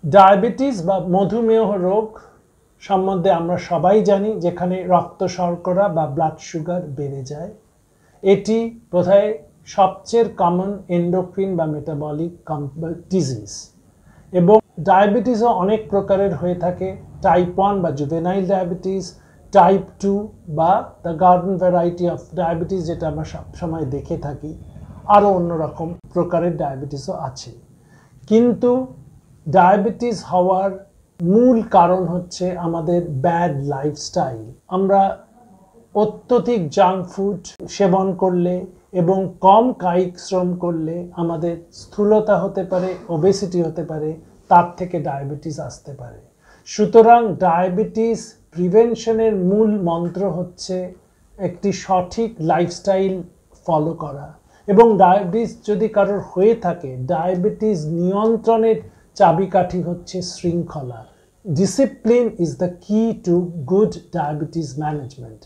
Diabetes বা মধুমেহ রোগ সম্বন্ধে আমরা সবাই জানি, যেখানে রক্ত শর্করা বা ব্লাড সুগার বেড়ে যায়। এটি বোধহয় সবচেয়ে কমন এন্ডোক্রিন বা মেটাবলিক ডিজিজ। এবং ডায়াবেটিসও অনেক প্রকারের হয়ে থাকে। টাইপ 1 বা জুভেনাইল ডায়াবেটিস, টাইপ 2 বা the garden variety of diabetes, যেটা আমরা সবসময় দেখে থাকি। আরও অন্যরকম প্রকারের ডায়াবেটিসও আছে। কিন্তু ডায়াবেটিস হওয়ার মূল কারণ হচ্ছে আমাদের ব্যাড লাইফস্টাইল। আমরা অত্যধিক জাঙ্ক ফুড সেবন করলে এবং কম কায়িক শ্রম করলে আমাদের স্থূলতা হতে পারে, ওবেসিটি হতে পারে, তার থেকে ডায়াবেটিস আসতে পারে। সুতরাং ডায়াবেটিস প্রিভেনশনের মূল মন্ত্র হচ্ছে একটি সঠিক লাইফস্টাইল ফলো করা। এবং ডায়াবেটিস যদি কারোর হয়ে থাকে, ডায়াবেটিস নিয়ন্ত্রণের চাবিকাঠি হচ্ছে শৃঙ্খলা। Discipline is the key to good diabetes management.